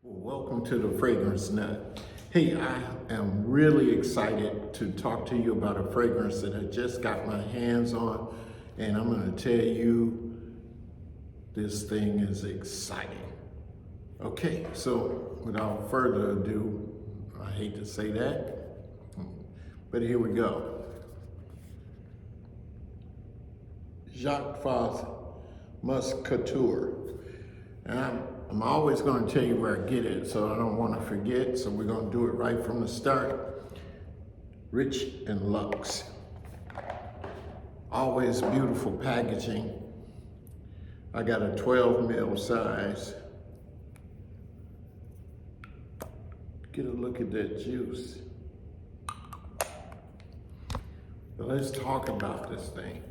Welcome to the Fragrance Nut. Hey, I am really excited to talk to you about a fragrance that I just got my hands on, and I'm going to tell you this thing is exciting. Okay, so without further ado, I hate to say that, but here we go. Jacque Fath Musc Couture. And I'm always going to tell you where I get it, so I don't want to forget, so we're going to do it right from the start. Rich and Luxe. Always beautiful packaging. I got a 12 mil size. Get a look at that juice. But let's talk about this thing.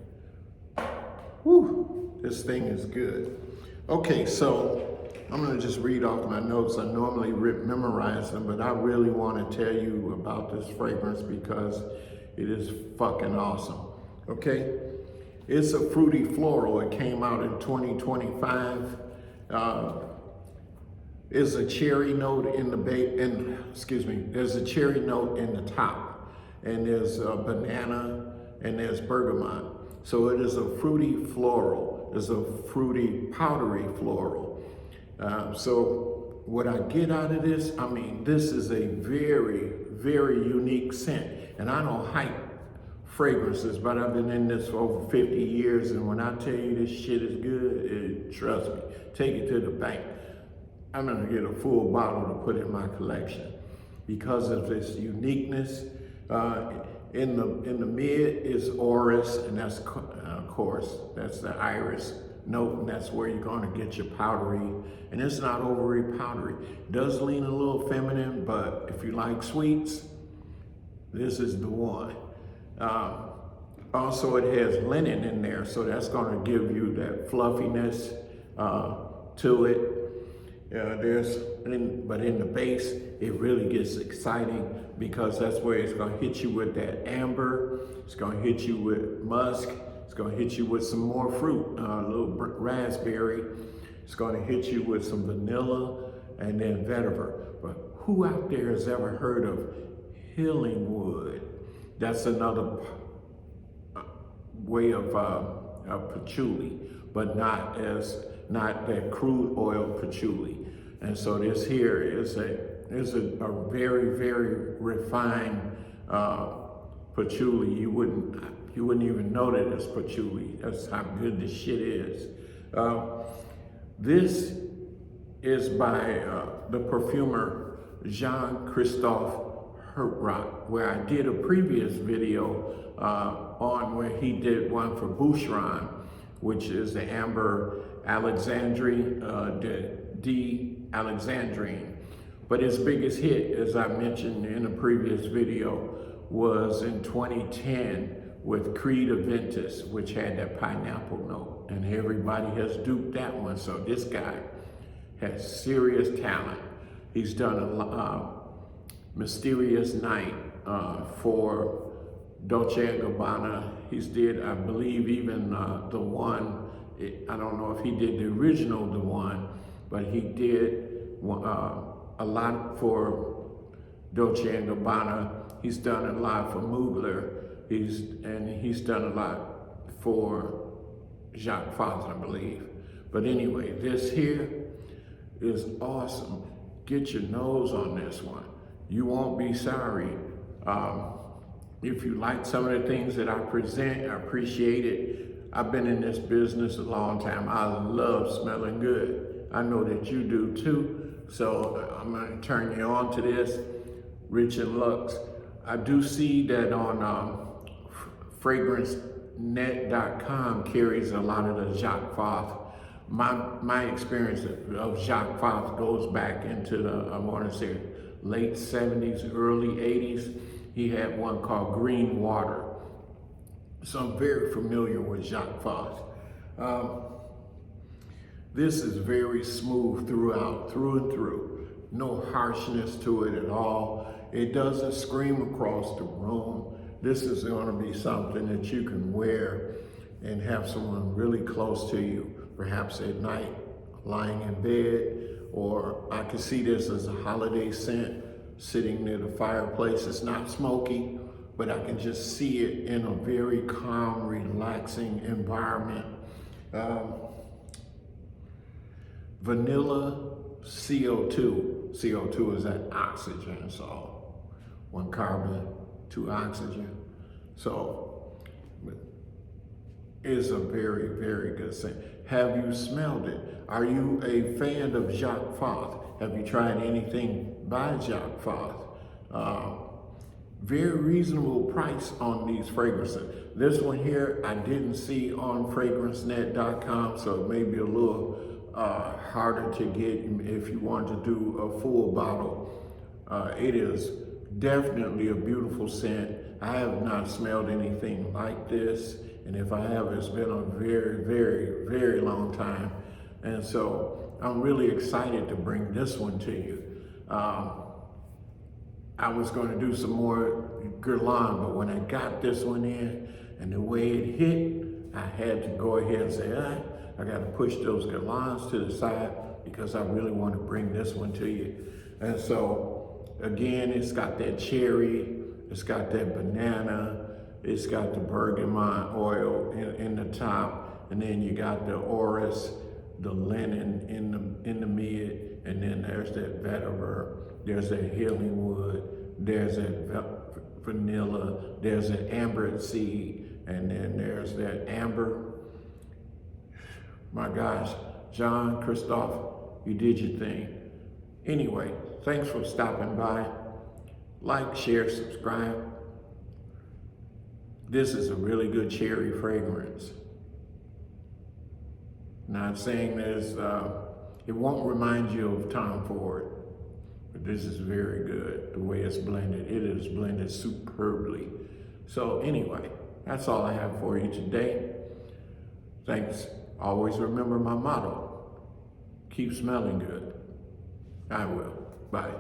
Whew, this thing is good. Okay, so I'm gonna just read off my notes. I normally memorize them, but I really wanna tell you about this fragrance because it is fucking awesome, okay? It's a fruity floral. It came out in 2025. There's a cherry note in the there's a cherry note in the top, and there's a banana, and there's bergamot. So it is a fruity floral. It's a fruity powdery floral. So what I get out of this, I mean, this is a very, very unique scent. And I don't hype fragrances, but I've been in this for over 50 years. And when I tell you this shit is good, trust me, take it to the bank. I'm gonna get a full bottle to put in my collection because of this uniqueness. In the mid is orris, and that's of course that's the iris note, and that's where you're going to get your powdery, and it's not overly powdery. It does lean a little feminine, but if you like sweets, this is the one. Also, it has linen in there, so that's going to give you that fluffiness to it. But in the base, it really gets exciting because that's where it's gonna hit you with that amber, it's gonna hit you with musk, it's gonna hit you with some more fruit, a little raspberry, it's gonna hit you with some vanilla, and then vetiver. But who out there has ever heard of healing wood? That's another way of patchouli, but not that crude oil patchouli. And so this here is a very, very refined patchouli. You wouldn't even know that it's patchouli. That's how good this shit is. This is by the perfumer Jean-Christophe Hertrock, where I did a previous video on where he did one for Boucheron, which is the Amber Alexandrine, Alexandrine. But his biggest hit, as I mentioned in a previous video, was in 2010 with Creed Aventus, which had that pineapple note. And everybody has duped that one. So this guy has serious talent. He's done a Mysterious Night for Dolce & Gabbana. He's did, I believe, even the one, I don't know if he did the original The One, but he did a lot for Dolce & Gabbana. He's done a lot for Mugler. He's done a lot for Jacque Fath, I believe. But anyway, this here is awesome. Get your nose on this one. You won't be sorry. If you like some of the things that I present, I appreciate it. I've been in this business a long time. I love smelling good. I know that you do too. So I'm gonna turn you on to this, Rich and Luxe. I do see that on fragrancenet.com carries a lot of the Jacque Fath. My experience of Jacque Fath goes back into the, I wanna say, late 70s, early 80s. He had one called Green Water. So I'm very familiar with Jacque Fath. This is very smooth throughout, through and through. No harshness to it at all. It doesn't scream across the room. This is gonna be something that you can wear and have someone really close to you, perhaps at night, lying in bed, or I can see this as a holiday scent sitting near the fireplace. It's not smoky, but I can just see it in a very calm, relaxing environment. Vanilla CO2. CO2 is that oxygen, so 1 carbon, 2 oxygen. So it's a very, very good scent. Have you smelled it? Are you a fan of Jacque Fath? Have you tried anything by Jacque Fath? Very reasonable price on these fragrances. This one here, I didn't see on fragrancenet.com, so it may be a little harder to get if you want to do a full bottle. It is definitely a beautiful scent. I have not smelled anything like this, and if I have, it's been a very, very, very long time. And so I'm really excited to bring this one to you. I was going to do some more Guerlain, but when I got this one in and the way it hit, I had to go ahead and say, I got to push those Guerlains to the side because I really want to bring this one to you. And so, again, it's got that cherry, it's got that banana, it's got the bergamot oil in the top, and then you got the orris, the linen in the mid, and then there's that vetiver, there's that healing wood, there's that vanilla, there's that amber seed, and then there's that amber. My gosh, John, Christophe, you did your thing. Anyway, thanks for stopping by. Like, share, subscribe. This is a really good cherry fragrance. Not saying there's, it won't remind you of Tom Ford, but this is very good, the way it's blended. It is blended superbly. So anyway, that's all I have for you today. Thanks. Always remember my motto, keep smelling good. I will. Bye.